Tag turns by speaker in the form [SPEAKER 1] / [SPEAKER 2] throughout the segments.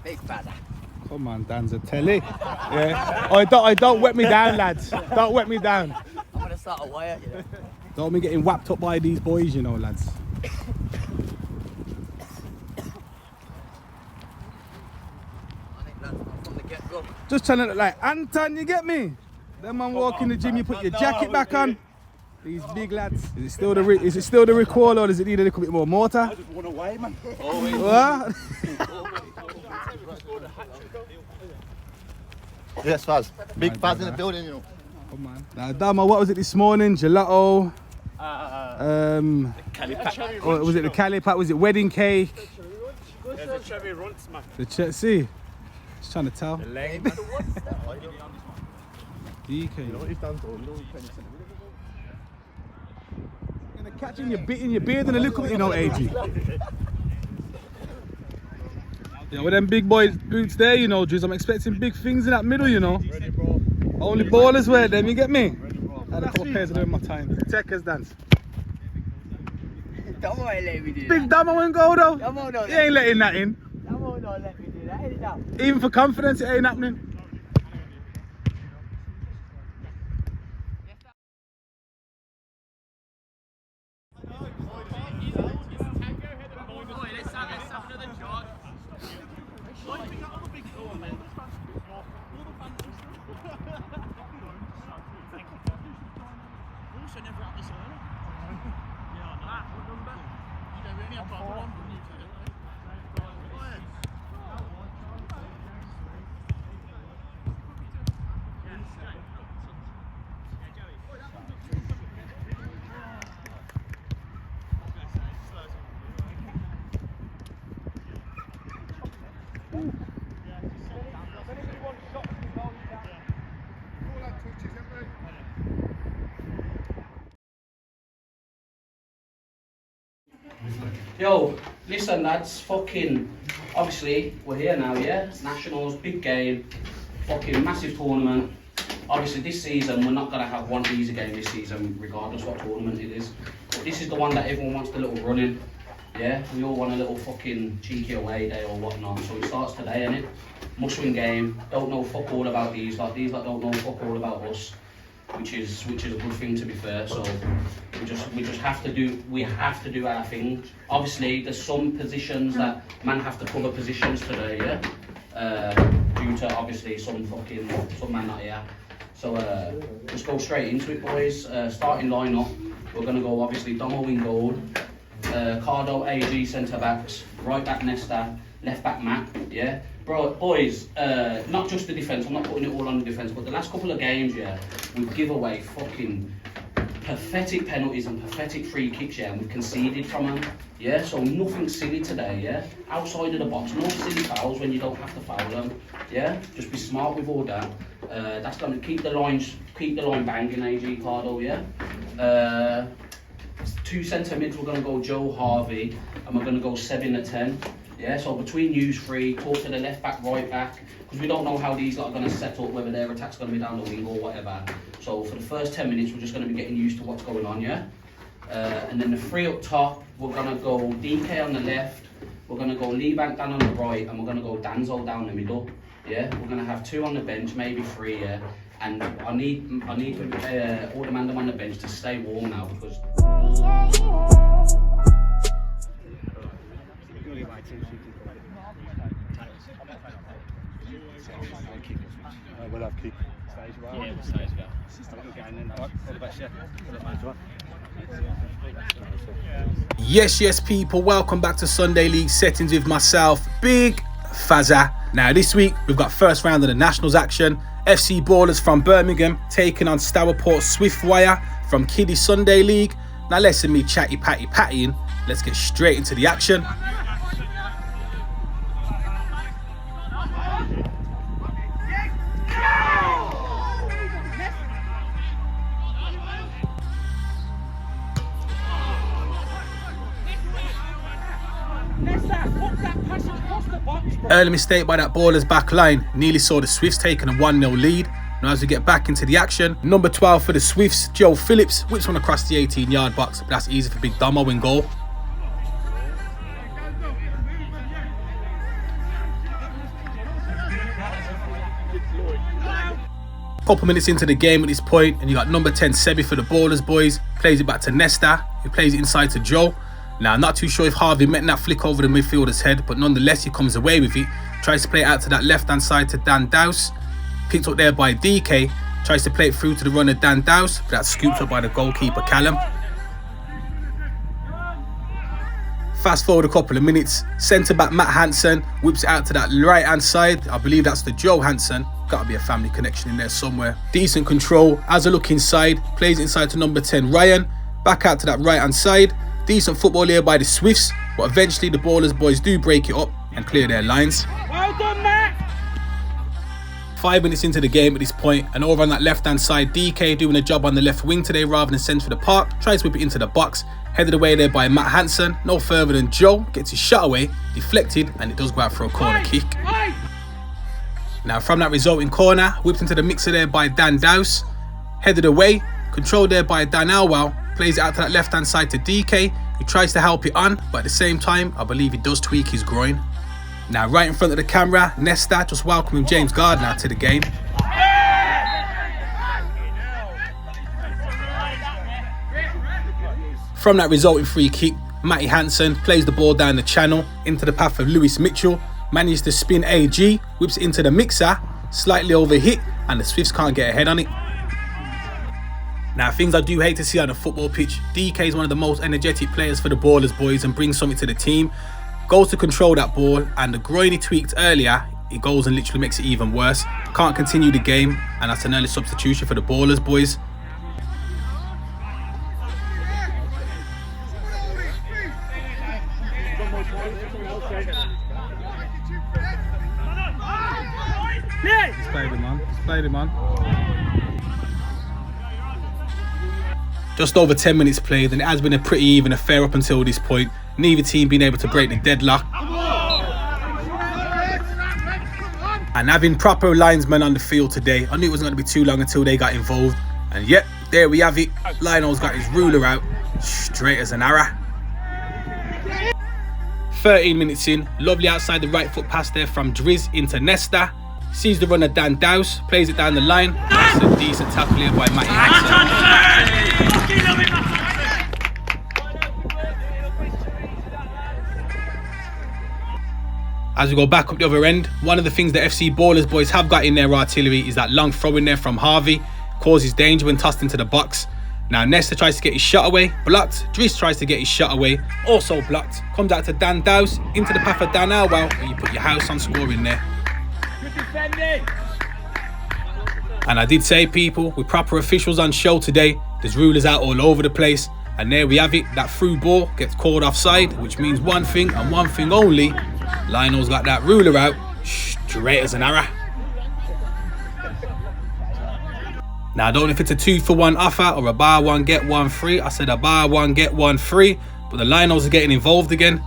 [SPEAKER 1] Big father.
[SPEAKER 2] Come on, Danzatelli. Yeah. Oh, don't wet me down, lads. Don't wet me down.
[SPEAKER 1] I'm gonna start a wire, you know.
[SPEAKER 2] Don't be getting whapped up by these boys, you know, lads. Just trying to look like Anton, you get me? Them man walk in the gym, you put your jacket back on. These big lads. Is it still the recoil or does it need a little bit more mortar?
[SPEAKER 3] I just run away, man.
[SPEAKER 2] What?
[SPEAKER 4] Yes, Faz. Big Faz in the building, you know.
[SPEAKER 2] Come on. Now, Dama, what was it this morning? Gelato. Or was it the calipat? Was it wedding cake?
[SPEAKER 3] There's a cherry runts, man.
[SPEAKER 2] See? Just trying to tell.
[SPEAKER 3] The leg.
[SPEAKER 2] DK.
[SPEAKER 4] You know what he's done to him?
[SPEAKER 2] You're gonna catch in your beard and a little bit, you know, AG. Yeah, with them big boy boots there, you know, Driz, I'm expecting big things in that middle, you know.
[SPEAKER 3] Ready, bro.
[SPEAKER 2] Only ballers wear them, you get me?
[SPEAKER 3] Ready, bro.
[SPEAKER 2] I had a couple of pairs of them in my time. Techers dance.
[SPEAKER 1] Damo ain't letting me do that.
[SPEAKER 2] Big Damo ain't go though.
[SPEAKER 1] Damo don't
[SPEAKER 2] He ain't letting that in.
[SPEAKER 1] Damo don't let me do that, ain't it now?
[SPEAKER 2] Even for confidence, it ain't happening.
[SPEAKER 5] Yo, listen lads, fucking, obviously, we're here now, yeah? Nationals, big game, fucking massive tournament. Obviously this season, we're not gonna have one easy game this season, regardless what tournament it is. But this is the one that everyone wants the little run in, yeah? We all want a little fucking cheeky away day or whatnot, so it starts today, innit? Must-win game, don't know fuck all about these lot don't know fuck all about us. Which is a good thing, to be fair. So we have to do our thing. Obviously, there's some positions that man have to cover positions today, yeah. Due to obviously some man not here. So just go straight into it, boys. Starting lineup, we're gonna go obviously Domo in goal, Cardo, AG centre backs, right back Nesta, left back Matt, yeah. Bro, boys, not just the defence, I'm not putting it all on the defence, but the last couple of games, yeah, we give away fucking pathetic penalties and pathetic free kicks, yeah, and we've conceded from them, yeah, so nothing silly today, yeah, outside of the box, no silly fouls when you don't have to foul them, yeah, just be smart with all that. That's going to keep the line banging, AG Cardo, yeah. Two centre mids, we're going to go Joe Harvey, and we're going to go 7 at 10. Yeah, so between yous three, talk to the left back, right back, because we don't know how these lot are going to set up, whether their attack's going to be down the wing or whatever. So for the first 10 minutes, we're just going to be getting used to what's going on, yeah? And then the three up top, we're going to go DK on the left, we're going to go Lee Bank down on the right, and we're going to go Danzo down the middle, yeah? We're going to have 2 on the bench, maybe 3, yeah? And I need all the man on the bench to stay warm now, because...
[SPEAKER 4] We'll have keep.
[SPEAKER 5] Yeah, we'll stage go.
[SPEAKER 2] Yes, people, welcome back to Sunday League Settings with myself, Big Fazza. Now, this week, we've got first round of the Nationals action. FC Ballerz from Birmingham taking on Stourport Swiftwire from Kiddie Sunday League. Now, listen me pattying. Let's get straight into the action. Early mistake by that Ballerz back line nearly saw the Swifts taking a 1-0 lead. Now as we get back into the action, number 12 for the Swifts, Joe Phillips, whips one across the 18-yard box, but that's easy for Big Damo in goal. Couple minutes into the game at this point, and you got number 10 Sebi for the Ballerz boys, plays it back to Nesta, who plays it inside to Joe. Now I'm not too sure if Harvey met that flick over the midfielder's head, but nonetheless he comes away with it, tries to play it out to that left hand side to Dan Dowse, picked up there by DK, tries to play it through to the runner Dan Dowse, but that's scooped up by the goalkeeper Callum. Fast forward a couple of minutes, centre back Matt Hansen whips it out to that right hand side, I believe that's the Joe Hansen. Gotta be a family connection in there somewhere. Decent control, as a look inside, plays it inside to number 10 Ryan, back out to that right hand side. Decent football here by the Swifts, but eventually the Ballerz boys do break it up and clear their lines.
[SPEAKER 3] Well done, Matt!
[SPEAKER 2] 5 minutes into the game at this point, and over on that left hand side, DK doing a job on the left wing today rather than centre of the park, tries to whip it into the box, headed away there by Matt Hansen, no further than Joe, gets his shot away, deflected, and it does go out for a corner kick. Now from that resulting corner, whipped into the mixer there by Dan Dowse, headed away, controlled there by Dan Alwell, plays it out to that left hand side to DK, who tries to help it on, but at the same time, I believe he does tweak his groin. Now right in front of the camera, Nesta just welcoming James Gardner to the game. From that resulting free kick, Matty Hansen plays the ball down the channel into the path of Lewis Mitchell, manages to spin AG, whips it into the mixer, slightly overhit, and the Swifts can't get ahead on it. Now things I do hate to see on a football pitch, DK is one of the most energetic players for the Ballerz boys and brings something to the team. Goes to control that ball, and the groin he tweaked earlier, it goes and literally makes it even worse. Can't continue the game, and that's an early substitution for the Ballerz boys. Just over 10 minutes played, and it has been a pretty even affair up until this point. Neither team being able to break the deadlock. And having proper linesmen on the field today, I knew it wasn't going to be too long until they got involved. And yep, there we have it. Lionel's got his ruler out, straight as an arrow. 13 minutes in, lovely outside the right foot pass there from Driz into Nesta. Sees the runner Dan Dowse, plays it down the line. That's a decent tackle here by Matty Hansen. As we go back up the other end, one of the things the FC Ballerz boys have got in their artillery is that long throw in there from Harvey. Causes danger when tossed into the box. Now Nesta tries to get his shot away, blocked. Driz tries to get his shot away, also blocked. Comes out to Dan Dowse, into the path of Dan Alwell, and you put your house on scoring there. And I did say, people, with proper officials on show today, there's rulers out all over the place. And there we have it, that through ball gets called offside, which means one thing and one thing only. Lionel's got that ruler out, straight as an arrow. Now I don't know if it's a 2-for-1 offer or a buy one get one free. I said a buy one get one free, but the Lionels are getting involved again.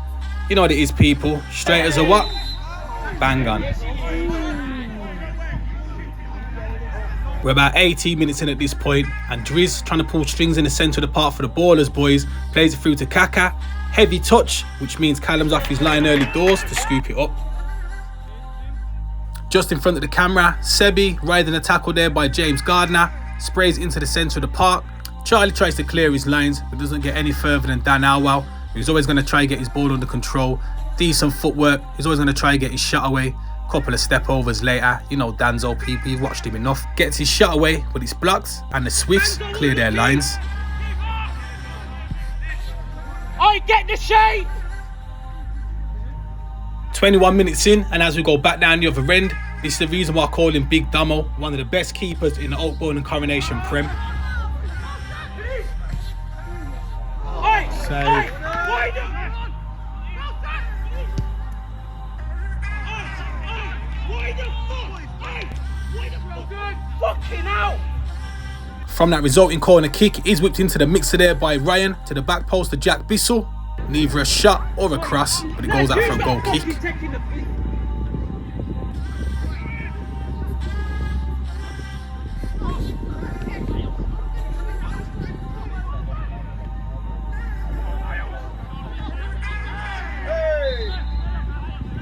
[SPEAKER 2] You know what it is, people, straight as a what? Bang on. We're about 18 minutes in at this point, and Driz trying to pull strings in the centre of the park for the Ballerz boys, plays it through to Kaka. Heavy touch, which means Callum's off his line early doors to scoop it up. Just in front of the camera, Sebi riding a tackle there by James Gardner, sprays into the centre of the park. Charlie tries to clear his lines, but doesn't get any further than Dan Alwell, who's always going to try and get his ball under control. Decent footwork, he's always going to try and get his shot away. Couple of step overs later, you know Danzo people, you've watched him enough. Gets his shot away, but it's blocked, and the Swifts clear their lines.
[SPEAKER 3] I get the shape!
[SPEAKER 2] 21 minutes in, and as we go back down the other end, this is the reason why I call him Big Damo, one of the best keepers in the Oakbourne and Coronation Prem. Save. From that resulting corner kick, is whipped into the mixer there by Ryan to the back post to Jack Bissell. Neither a shot or a cross, but it goes out for a goal kick.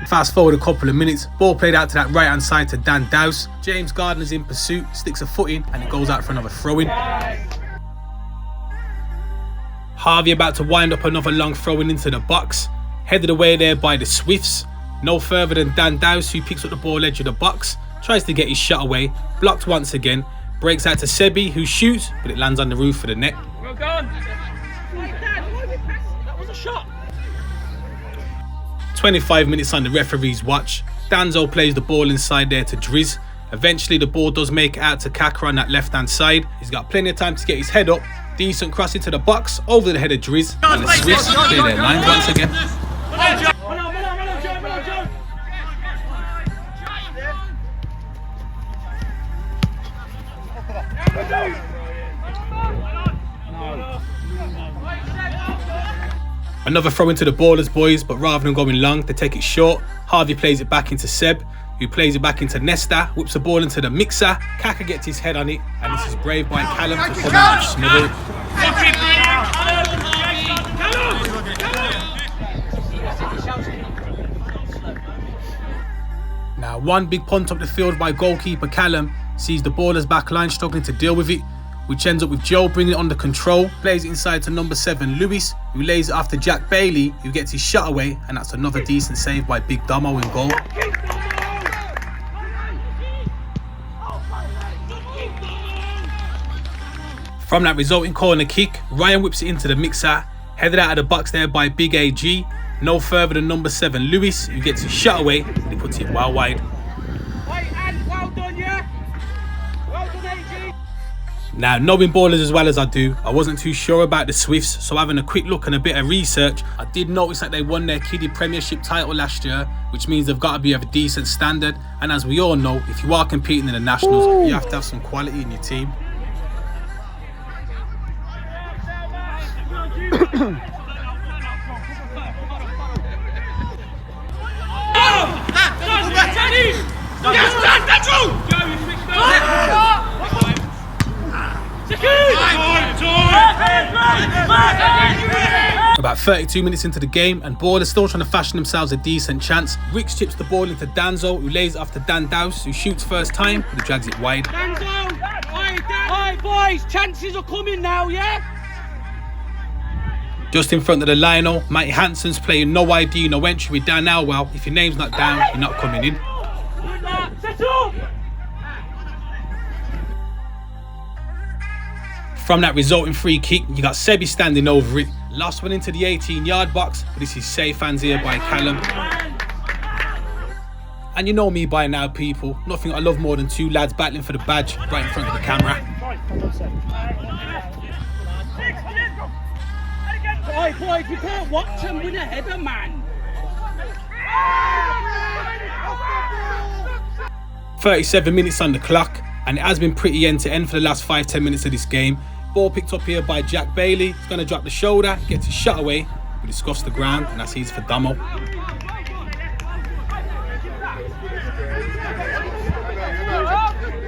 [SPEAKER 2] Fast forward a couple of minutes, ball played out to that right hand side to Dan Dowse. James Gardner's in pursuit, sticks a foot in and it goes out for another throw-in. Harvey about to wind up another long throw-in into the box, headed away there by the Swifts. No further than Dan Dowse, who picks up the ball edge of the box, tries to get his shot away, blocked once again, breaks out to Sebi, who shoots, but it lands on the roof of the net.
[SPEAKER 3] Well done. That was a shot.
[SPEAKER 2] 25 minutes on the referee's watch. Danzo plays the ball inside there to Driz. Eventually the ball does make it out to Kaka on that left hand side. He's got plenty of time to get his head up. Decent cross into the box, over the head of Driz. And the Swifts clear their lines once again. Another throw into the Ballerz boys, but rather than going long, they take it short. Harvey plays it back into Seb, who plays it back into Nesta, whips the ball into the mixer. Kaka gets his head on it, and this is brave by Callum to come out and smother it. Now, one big punt up the field by goalkeeper Callum sees the Ballerz back line struggling to deal with it, which ends up with Joe bringing it under control, plays it inside to number 7 Lewis, who lays it after Jack Bailey, who gets his shot away, and that's another decent save by Big Domo in goal. From that resulting corner kick, Ryan whips it into the mixer, headed out of the box there by Big AG, no further than number 7 Lewis, who gets his shot away, and he puts it well wide.
[SPEAKER 3] Well done, yeah? Well done, AG.
[SPEAKER 2] Now, knowing Ballerz as well as I do, I wasn't too sure about the Swifts, so having a quick look and a bit of research, I did notice that they won their kiddie premiership title last year, which means they've got to be of a decent standard. And as we all know, if you are competing in the nationals, you have to have some quality in your team. About 32 minutes into the game and Ballerz still trying to fashion themselves a decent chance. Ricks chips the ball into Danzo, who lays it off to Dan Dowse, who shoots first time, but he drags it wide.
[SPEAKER 3] Danzo! Alright boys, chances are coming now, yeah?
[SPEAKER 2] Just in front of the line-o, Matty Hansen's playing no ID, no entry with Dan Elwell. If your name's not down, you're not coming in.
[SPEAKER 3] Settle!
[SPEAKER 2] From that resulting free kick, you got Sebi standing over it. Last one into the 18-yard box, but this is safe hands here by Callum. And you know me by now, people. Nothing I love more than two lads battling for the badge right in front of the camera.
[SPEAKER 3] Boys, we can't watch them win a header, man.
[SPEAKER 2] 37 minutes on the clock, and it has been pretty end-to-end for the last 5-10 minutes of this game. Ball picked up here by Jack Bailey. He's going to drop the shoulder, gets his shot away, but he scuffs the ground, and that's easy for Domo.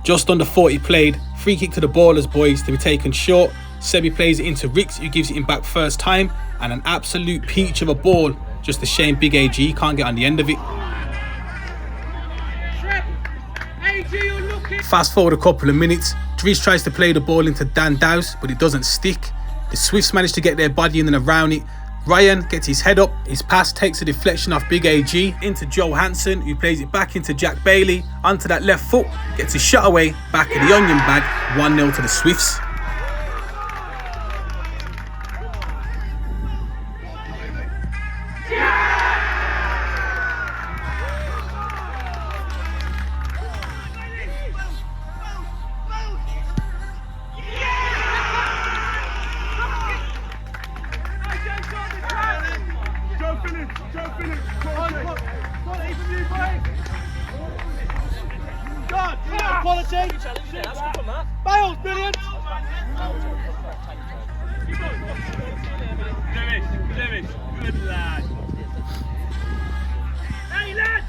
[SPEAKER 2] Just under 40 played. Free kick to the Ballerz boys to be taken short. Sebi plays it into Ricks, who gives it in back first time, and an absolute peach of a ball. Just a shame Big AG can't get on the end of it. Fast forward a couple of minutes, Driz tries to play the ball into Dan Dowse, but it doesn't stick. The Swifts manage to get their body in and around it. Ryan gets his head up, his pass takes a deflection off Big AG into Joe Hansen, who plays it back into Jack Bailey, onto that left foot, gets his shot away, back of the onion bag, 1-0 to the Swifts.
[SPEAKER 3] Quality! Bale's brilliant! Lewis, good lad. Hey lads!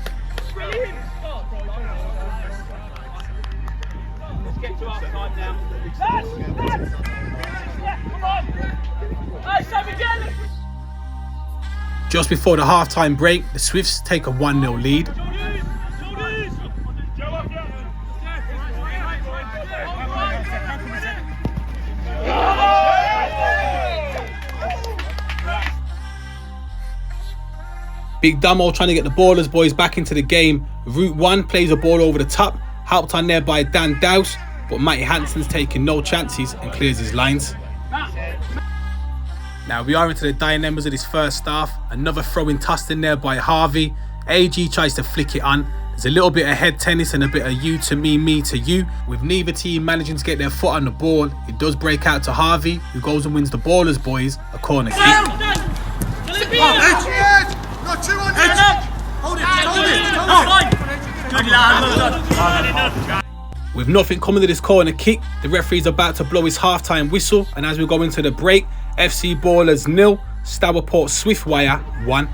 [SPEAKER 3] Brilliant! Let's get to half time now. Lads! Yeah, come on! Hey, Sammy, get it!
[SPEAKER 2] Just before the half-time break, the Swifts take a 1-0 lead. Big Dummo trying to get the Ballerz boys back into the game. Route 1 plays a ball over the top, helped on there by Dan Dowse, but Matty Hansen's taking no chances and clears his lines. Now we are into the dying embers of this first half. Another throw-in tossed in there by Harvey. AG tries to flick it on. There's a little bit of head tennis and a bit of you to me to you. With neither team managing to get their foot on the ball, it does break out to Harvey, who goes and wins the Ballerz boys a corner kick. With nothing coming to this corner kick, the referee's about to blow his half-time whistle, and as we go into the break, FC Ballerz 0, Stourport Swiftwire 1.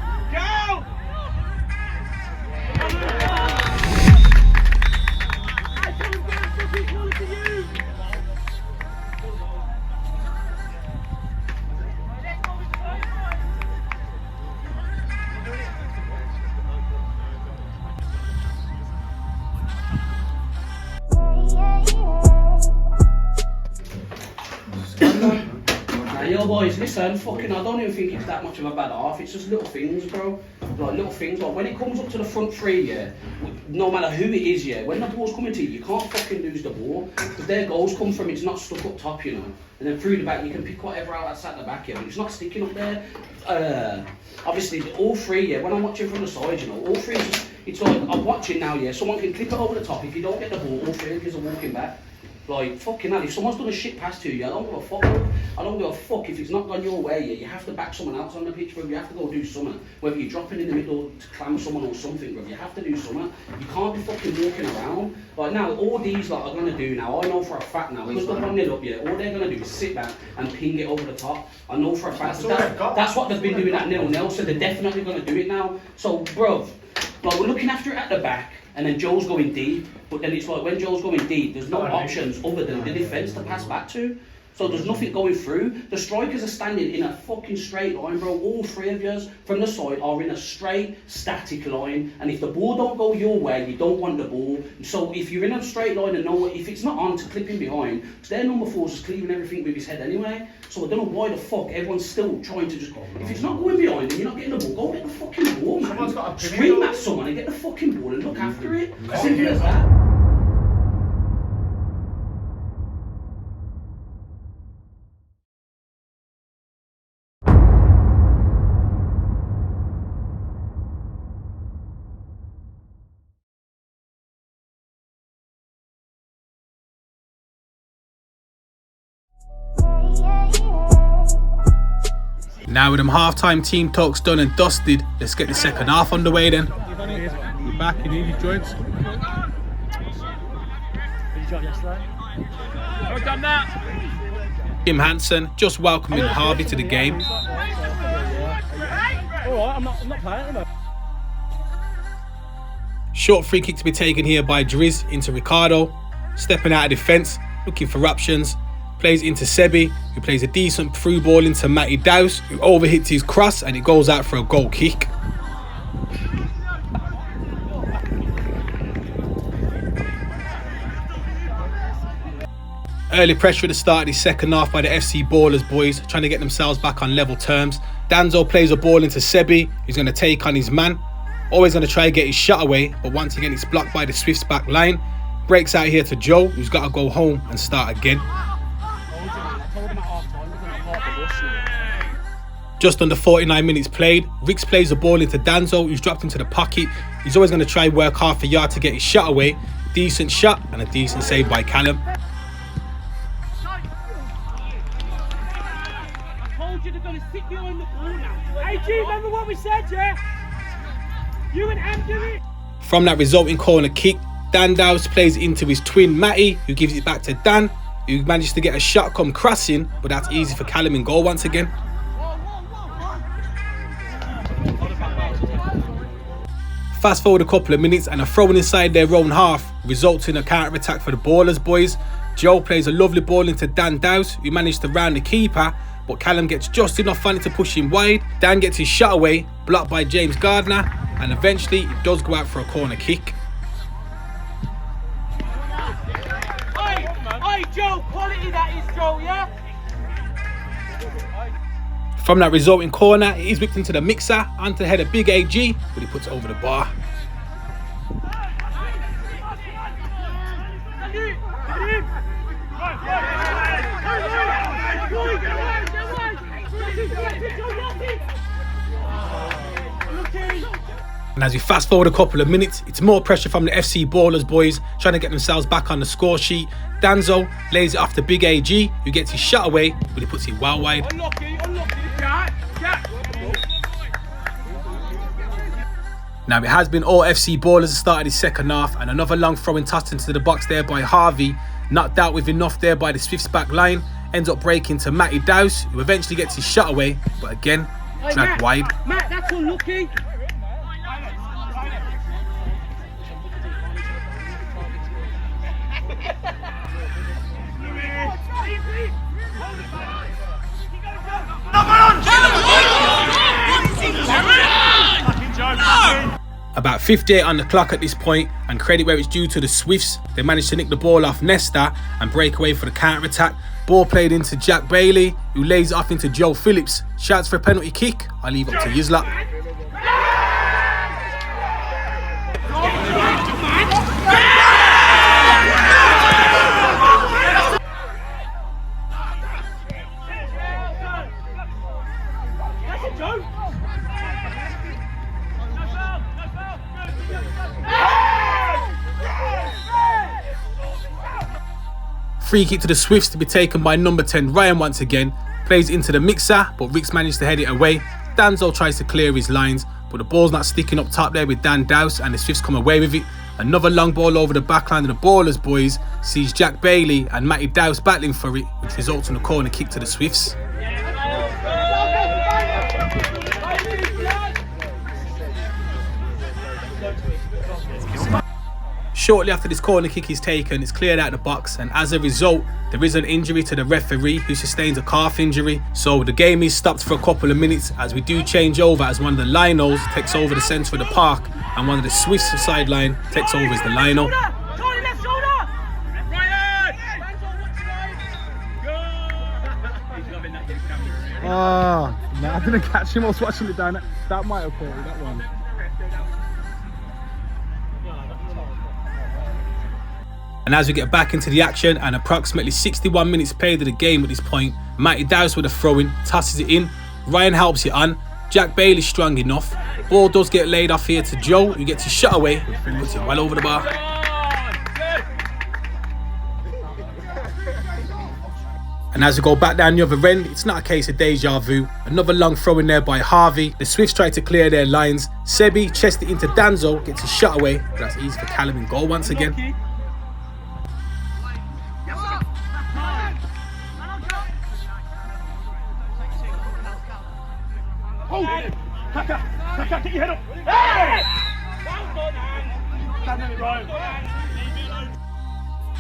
[SPEAKER 5] Yo boys, listen, fucking, I don't even think it's that much of a bad half. It's just little things, bro. Like little things. Like when it comes up to the front three, yeah, no matter who it is, yeah, when the ball's coming to you, you can't fucking lose the ball. Because their goals come from, it's not stuck up top, you know. And then through the back, you can pick whatever out that's at the back, yeah, but it's not sticking up there. Obviously, all three, yeah, when I'm watching from the side, you know, all three, it's like, I'm watching now, yeah, someone can clip it over the top. If you don't get the ball, all three of you are walking back. Like, fucking hell, if someone's done a shit pass to you, I don't give a fuck. I don't give a fuck if it's not gone your way, yeah, you have to back someone else on the pitch, bro. You have to go do something. Whether you're dropping in the middle to clam someone or something, bro, you have to do something. You can't be fucking walking around. Like, now, all these lot are going to do now, I know for a fact now, because they're 1-0 up, yeah, all they're going to do is sit back and ping it over the top. I know for a fact. That's what they've been doing at 0-0, so they're definitely going to do it now. So, bro, like, we're looking after it at the back. And then Joe's going deep, but then it's like when Joe's going deep, there's no options other than the defence to pass back to. So there's nothing going through. The strikers are standing in a fucking straight line, bro. All three of yous from the side are in a straight, static line. And if the ball don't go your way, you don't want the ball. So if you're in a straight line and know if it's not on to clip in behind, because their number 4's just cleaving everything with his head anyway. So I don't know why the fuck everyone's still trying to just go. If it's not going behind and you're not getting the ball, go get the fucking ball, man. Someone's got to scream at someone and get the fucking ball and look after it. Simple as that.
[SPEAKER 2] Now with them half-time team talks done and dusted, let's get the second half underway then.
[SPEAKER 4] You're back, you need your joints.
[SPEAKER 3] Did you drop yesterday? I've done that.
[SPEAKER 2] Jim Hansen just welcoming Harvey to the game.
[SPEAKER 3] Alright, I'm not playing at the moment.
[SPEAKER 2] Short free kick to be taken here by Driz into Ricardo. Stepping out of defence, looking for options. Plays into Sebi, who plays a decent through ball into Matty Dowse, who overhits his cross and it goes out for a goal kick. Early pressure at the start of the second half by the FC Ballerz boys, trying to get themselves back on level terms. Danzo plays a ball into Sebi, who's going to take on his man. Always going to try and get his shot away, but once again it's blocked by the Swifts back line. Breaks out here to Joe, who's got to go home and start again. Just under 49 minutes played, Rix plays the ball into Danzo, who's dropped into the pocket. He's always going to try and work half a yard to get his shot away. Decent shot and a decent save by Callum.
[SPEAKER 3] I told you they're going to sit behind the ball now. Hey G, remember what we said, yeah? You and Am do it.
[SPEAKER 2] From that resulting corner kick, Dan Dowse plays into his twin Matty, who gives it back to Dan, who manages to get a shot come crossing, but that's easy for Callum in goal once again. Fast forward a couple of minutes and a throw-in inside their own half results in a counter-attack for the Ballerz boys. Joe plays a lovely ball into Dan Dowse, who managed to round the keeper, but Callum gets just enough on it to push him wide. Dan gets his shot away, blocked by James Gardner, and eventually it does go out for a corner kick.
[SPEAKER 3] Hey, Joe, quality that is, Joe, yeah?
[SPEAKER 2] From that resulting corner, it is whipped into the mixer, onto the head of Big AG, but he puts it over the bar. And as we fast forward a couple of minutes, it's more pressure from the FC Ballerz boys trying to get themselves back on the score sheet. Danzo lays it off to Big AG, who gets his shot away, but he puts it well wide. Now it has been all FC Ballerz at the start of the second half, and another long throw-in tossed into the box there by Harvey, knocked out with enough there by the Swifts back line, ends up breaking to Matty Dowse, who eventually gets his shot away, but again, dragged wide.
[SPEAKER 3] Matt, that's unlucky.
[SPEAKER 2] About 58 on the clock at this point, and credit where it's due to the Swifts. They managed to nick the ball off Nesta and break away for the counter-attack. Ball played into Jack Bailey, who lays it off into Joe Phillips. Shouts for a penalty kick. I'll leave it up to Yizla. Free kick to the Swifts to be taken by number 10 Ryan once again. Plays into the mixer, but Ricks managed to head it away. Danzo tries to clear his lines, but the ball's not sticking up top there with Dan Dowse, and the Swifts come away with it. Another long ball over the backline of the Ballerz boys sees Jack Bailey and Matty Dowse battling for it, which results in a corner kick to the Swifts. Shortly after this corner kick is taken, it's cleared out the box, and as a result, there is an injury to the referee, who sustains a calf injury. So the game is stopped for a couple of minutes as we do change over, as one of the linos takes over the centre of the park and one of the Swifts sideline takes over as the lino.
[SPEAKER 4] Oh, no, I didn't catch him. I was watching it down. That might have caught me, that one.
[SPEAKER 2] And as we get back into the action, and approximately 61 minutes played of the game at this point, Matty Dowse with a throw-in, tosses it in, Ryan helps it on, Jack Bailey's strong enough, ball does get laid off here to Joe, who gets his shot away, puts it well over the bar. And as we go back down the other end, it's not a case of deja vu. Another long throw in there by Harvey. The Swifts try to clear their lines. Sebi chests it into Danzo, gets his shot away, but that's easy for Callum in goal once again.
[SPEAKER 3] Get your head up.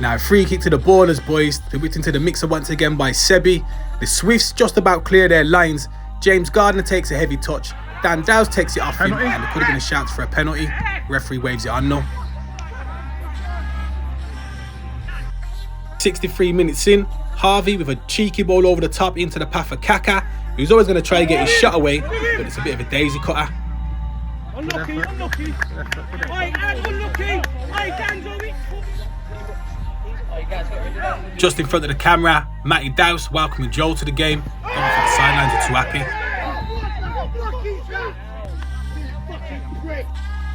[SPEAKER 2] Now, free kick to the Ballerz boys. They're whipped into the mixer once again by Sebi. The Swifts just about clear their lines. James Gardner takes a heavy touch. Dan Dowse takes it off him, and there could have been a shout for a penalty. Referee waves it on now. 63 minutes in, Harvey with a cheeky ball over the top into the path of Kaka, who's always going to try and get his shot away, but it's a bit of a daisy cutter.
[SPEAKER 3] Unlucky. Unlucky.
[SPEAKER 2] Just in front of the camera, Matty Dowse welcoming Joel to the game. Going for the sidelines, are too happy.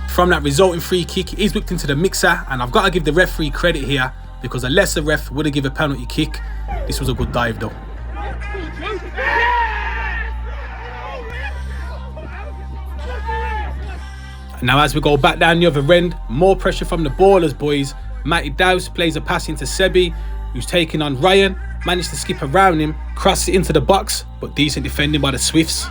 [SPEAKER 2] From that resulting free kick, he's whipped into the mixer, and I've got to give the referee credit here, because a lesser ref would have given a penalty kick. This was a good dive though. Now as we go back down the other end, more pressure from the Ballerz boys. Matty Dowse plays a pass into Sebi, who's taking on Ryan, managed to skip around him, cross it into the box, but decent defending by the Swifts.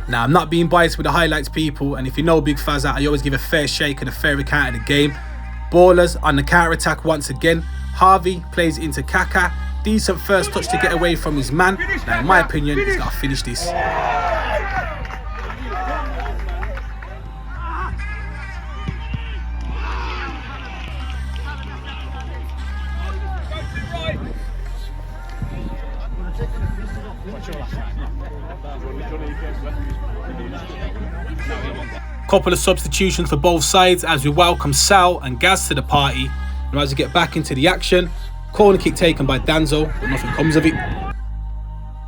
[SPEAKER 2] Now, I'm not being biased with the highlights, people, and if you know Big Fazza, I always give a fair shake and a fair account of the game. Ballerz on the counter-attack once again. Harvey plays it into Kaka. Decent first touch to get away from his man. Now, in my opinion, he's got to finish this. Couple of substitutions for both sides as we welcome Sal and Gaz to the party. And as we get back into the action, corner kick taken by Danzo, but nothing comes of it.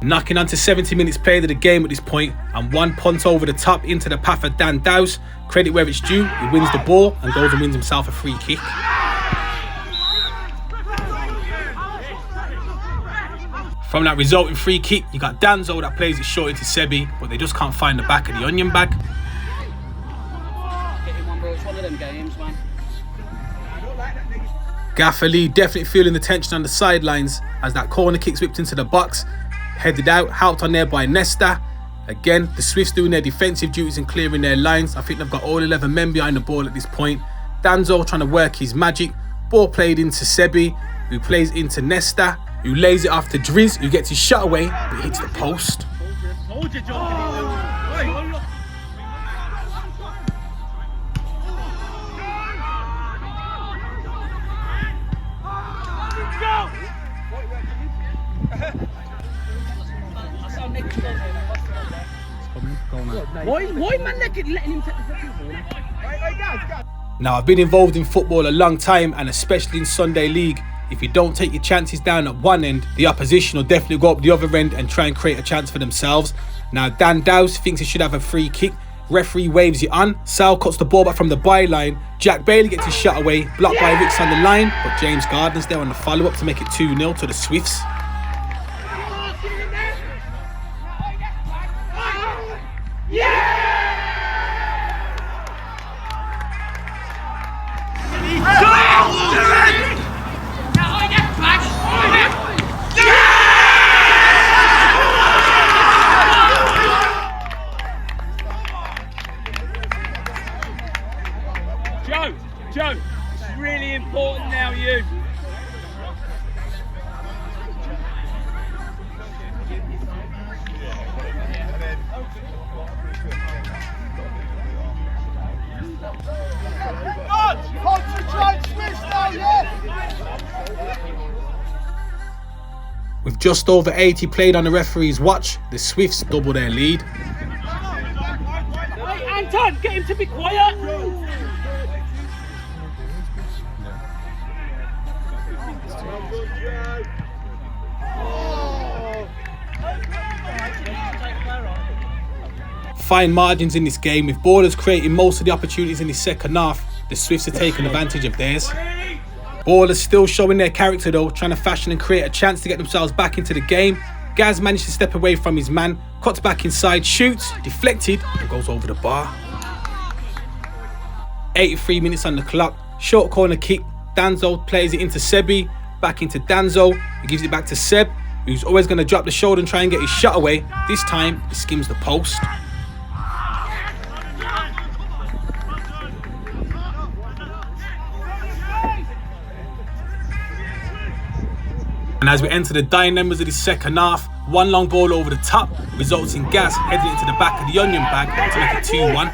[SPEAKER 2] Knocking on to 70 minutes played of the game at this point, and one punt over the top into the path of Dan Dowse. Credit where it's due, he wins the ball and goes and wins himself a free kick. From that resulting free kick, you got Danzo that plays it short into Sebi, but they just can't find the back of the onion bag.
[SPEAKER 5] It's one of them games, man.
[SPEAKER 2] Gaffer Lee definitely feeling the tension on the sidelines as that corner kick's whipped into the box. Headed out, helped on there by Nesta. Again, the Swifts doing their defensive duties and clearing their lines. I think they've got all 11 men behind the ball at this point. Danzo trying to work his magic. Ball played into Sebi, who plays into Nesta, who lays it off to Driz, who gets his shot away, but hits the post.
[SPEAKER 3] Why man letting him take the fucking corner?
[SPEAKER 2] Now, I've been involved in football a long time, and especially in Sunday League. If you don't take your chances down at one end, the opposition will definitely go up the other end and try and create a chance for themselves. Now, Dan Dowse thinks he should have a free kick. Referee waves it on. Sal cuts the ball back from the byline. Jack Bailey gets his shot away, blocked by Ricks on the line, but James Gardner's there on the follow-up to make it 2-0 to the Swifts.
[SPEAKER 3] Joe, it's really important now, you.
[SPEAKER 2] With just over 80 played on the referee's watch, the Swifts double their lead.
[SPEAKER 3] Hey, Anton, get him to be quiet.
[SPEAKER 2] Fine margins in this game, with Ballerz creating most of the opportunities in the second half. The Swifts are taking advantage of theirs. Ballerz still showing their character though, trying to fashion and create a chance to get themselves back into the game. Gaz managed to step away from his man, cuts back inside, shoots, deflected, and goes over the bar. 83 minutes on the clock, short corner kick. Danzo plays it into Sebi, back into Danzo. He gives it back to Seb, who's always going to drop the shoulder and try and get his shot away. This time, he skims the post. And as we enter the dying numbers of the second half, one long ball over the top results in Gaz heading into the back of the onion bag to make it 2-1.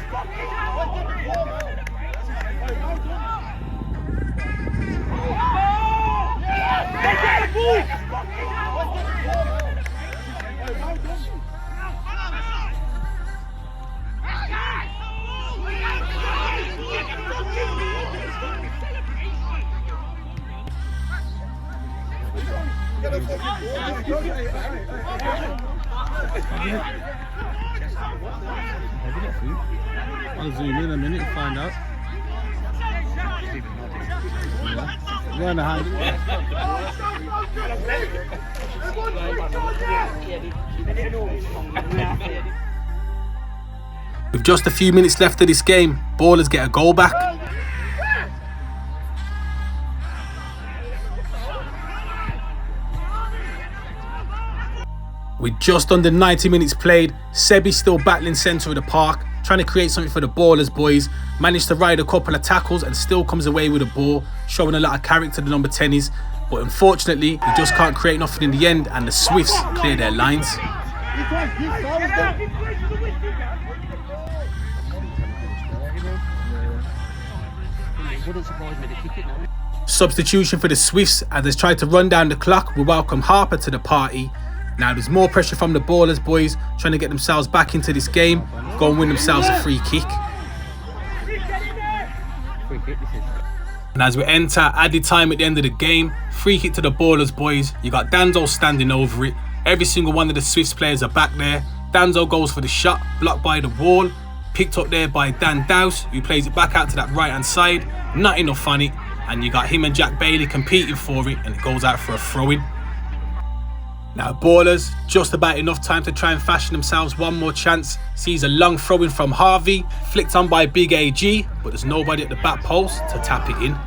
[SPEAKER 4] I'll zoom in a minute and find out. Yeah, no,
[SPEAKER 2] With just a few minutes left of this game, Ballerz get a goal back. With just under 90 minutes played, Sebi's still battling centre of the park, trying to create something for the Ballerz boys. Managed to ride a couple of tackles and still comes away with a ball, showing a lot of character the number 10s. but unfortunately he just can't create nothing in the end, and the Swifts clear their lines. Substitution for the Swifts as they try to run down the clock. We welcome Harper to the party. Now there's more pressure from the Ballerz boys trying to get themselves back into this game, go and win themselves a free kick. And as we enter added time at the end of the game, free kick to the Ballerz boys. You got Danzo standing over it. Every single one of the Swifts players are back there. Danzo goes for the shot, blocked by the wall, picked up there by Dan Dowse, who plays it back out to that right hand side. Not enough on it, and you got him and Jack Bailey competing for it, and it goes out for a throw-in. Now Ballerz, just about enough time to try and fashion themselves one more chance. Sees a long throw-in from Harvey, flicked on by Big AG, but there's nobody at the back post to tap it in.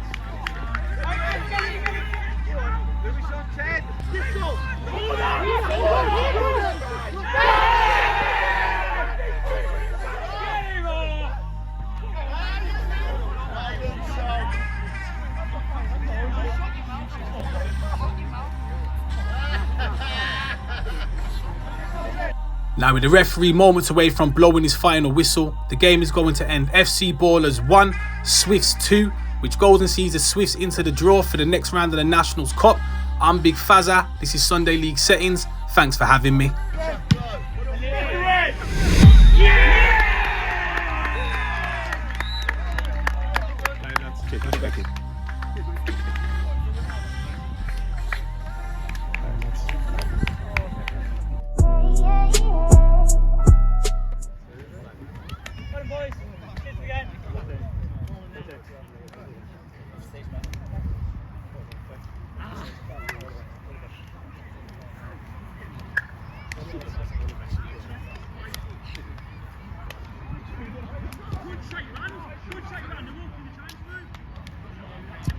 [SPEAKER 2] Now with the referee moments away from blowing his final whistle, the game is going to end FC Ballerz 1, Swifts 2, which goes and sees the Swifts into the draw for the next round of the Nationals Cup. I'm Big Fazza, this is Sunday League Settings, thanks for having me.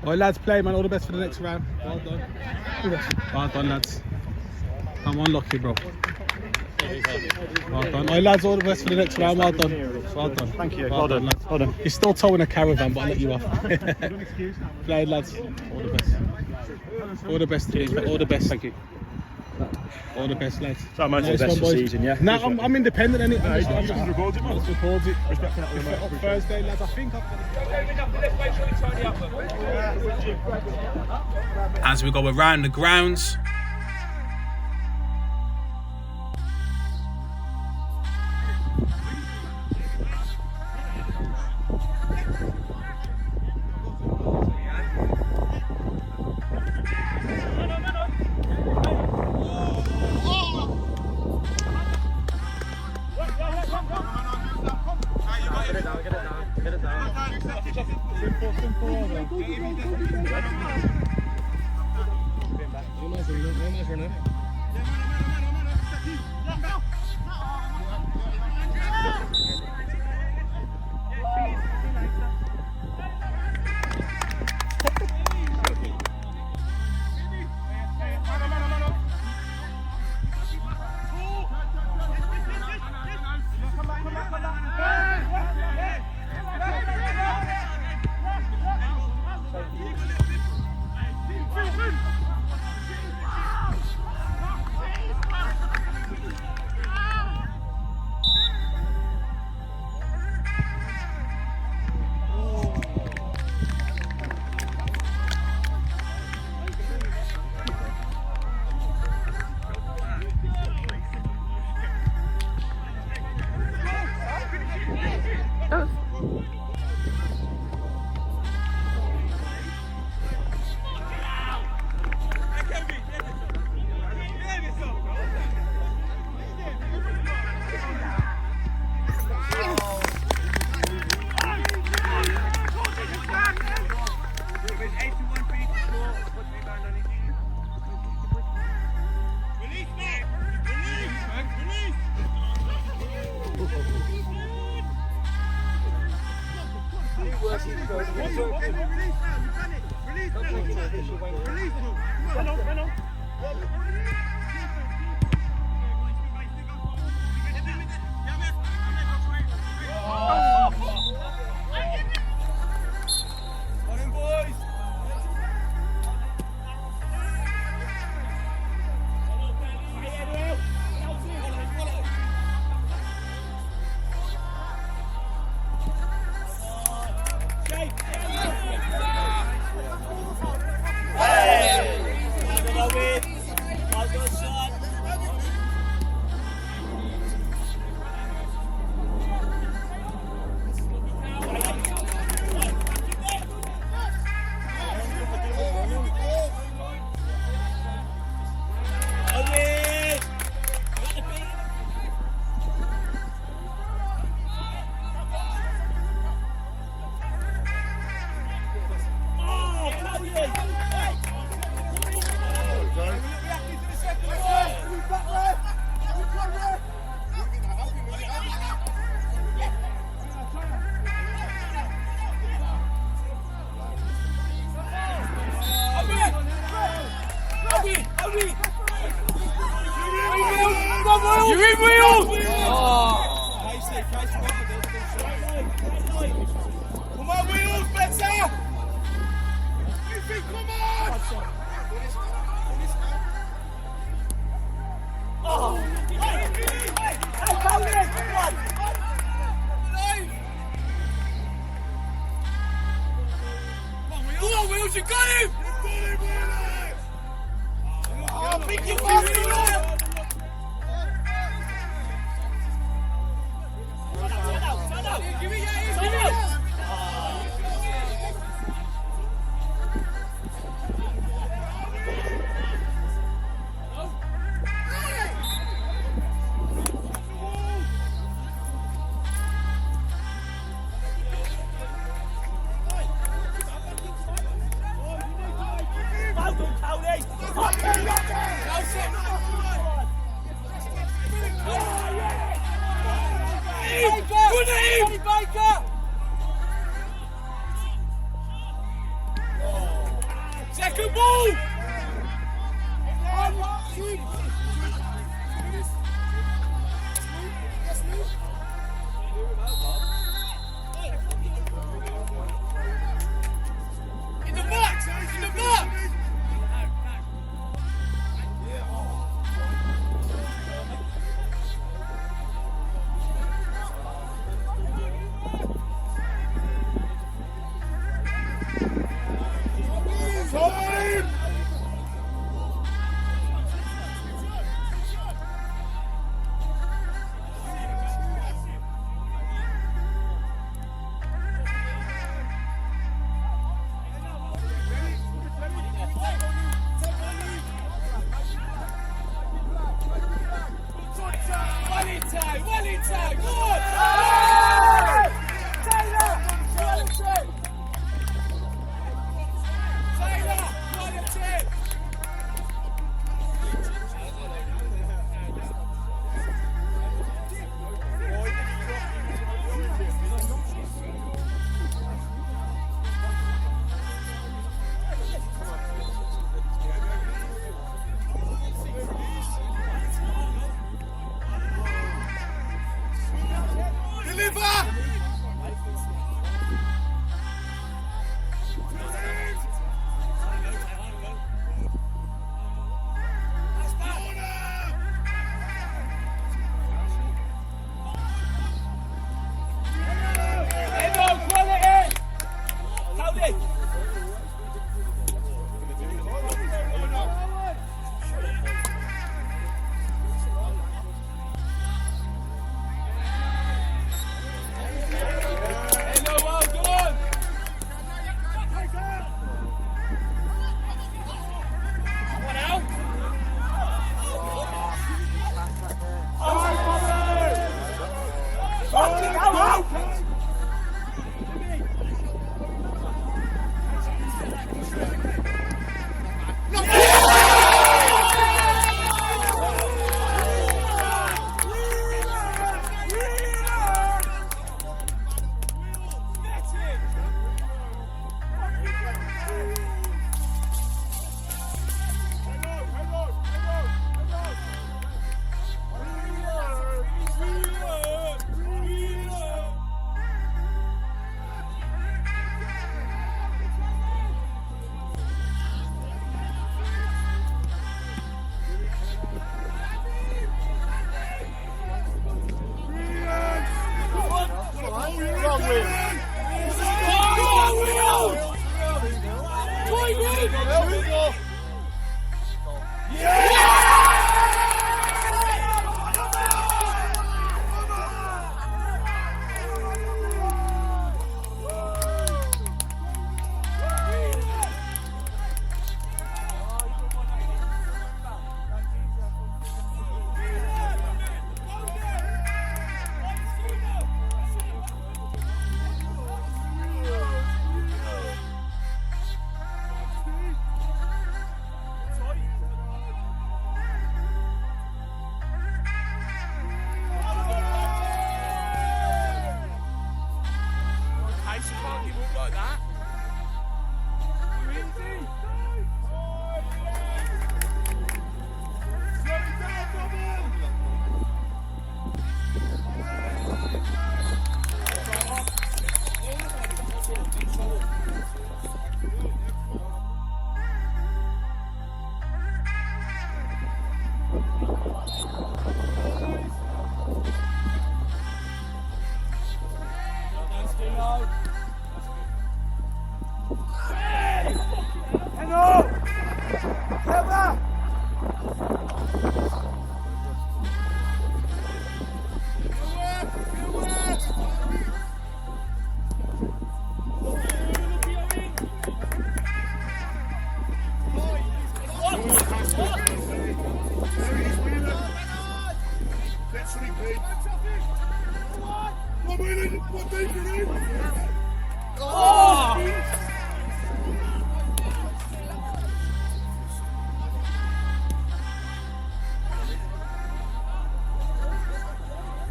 [SPEAKER 4] Alright lads, play man, all the best for the next round. Well done. Well done lads. I'm unlucky bro. Well done. Alright lads, all the best for the next round. Well done. Well done. Thank you. Well done lads. Well done. You're still towing a caravan, but I'll let you off. Play lads. All the best. All the best team. All the best. Thank you. All the best lads.
[SPEAKER 6] So I'm the best for the season, yeah?
[SPEAKER 4] No, I'm independent innit? I just record it, man. Just record it. Up Thursday lads, I think
[SPEAKER 2] As we go around the grounds,
[SPEAKER 3] You're in wheels!
[SPEAKER 6] Come on, Wheels, better! Come on! Come on, Wheels, you got him! I think you're faster! Give me second ball! In the box! In the box!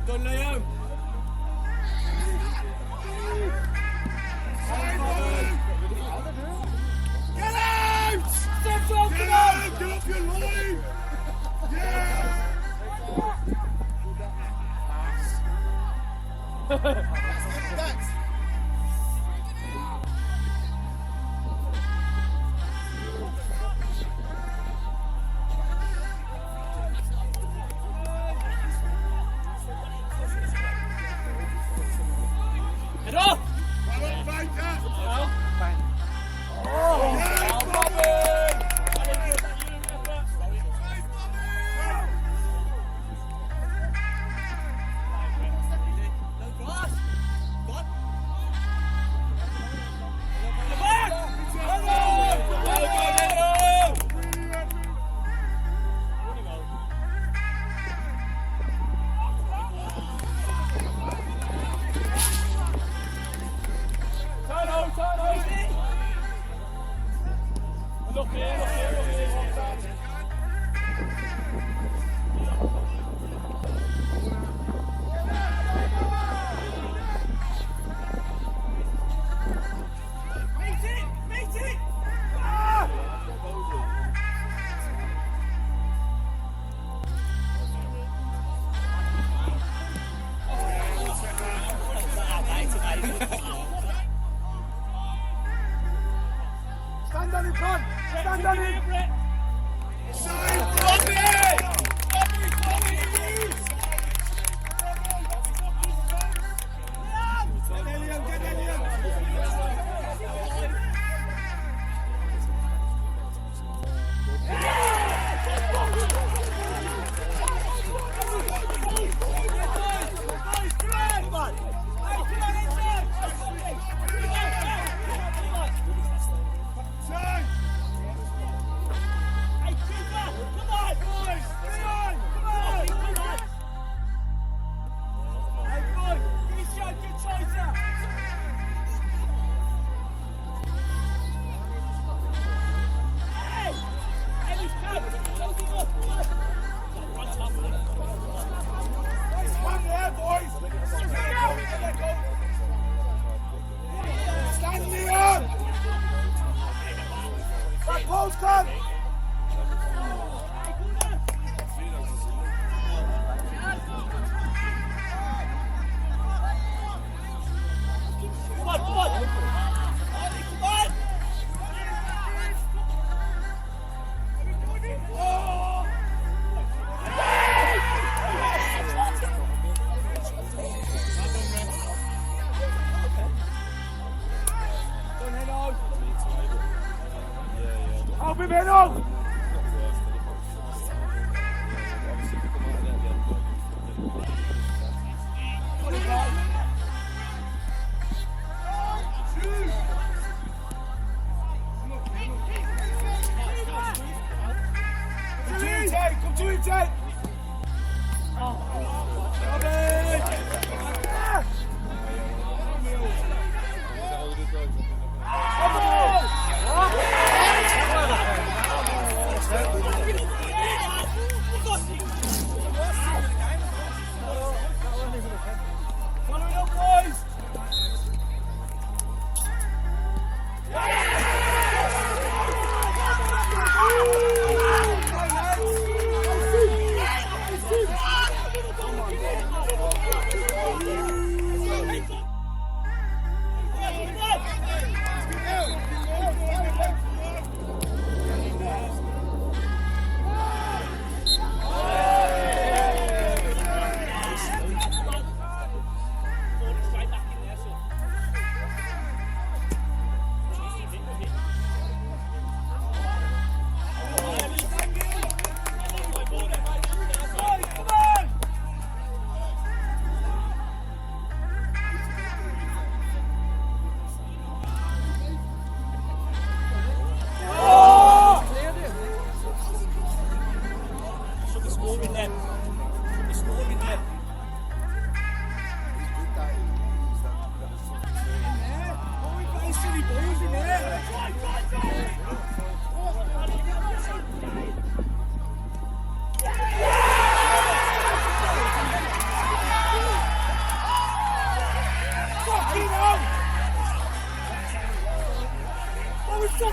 [SPEAKER 6] Done, Leo. Get out! Step on, get out! Get off your line! Yeah!
[SPEAKER 3] Get off!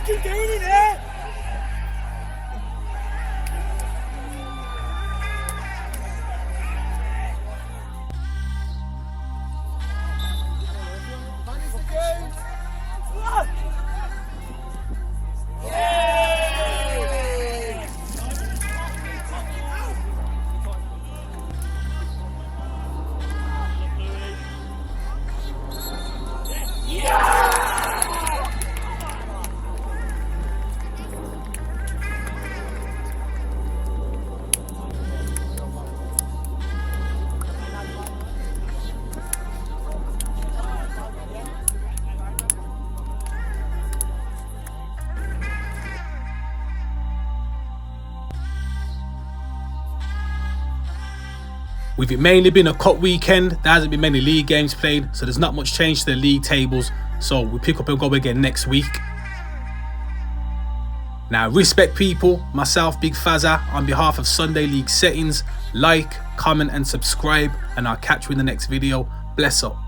[SPEAKER 6] fucking doing in here?
[SPEAKER 2] With it mainly being a cup weekend, there hasn't been many league games played, so there's not much change to the league tables, so we'll pick up and go again next week. Now, respect people, myself, Big Fazza, on behalf of Sunday League Settings, like, comment and subscribe, and I'll catch you in the next video. Bless up.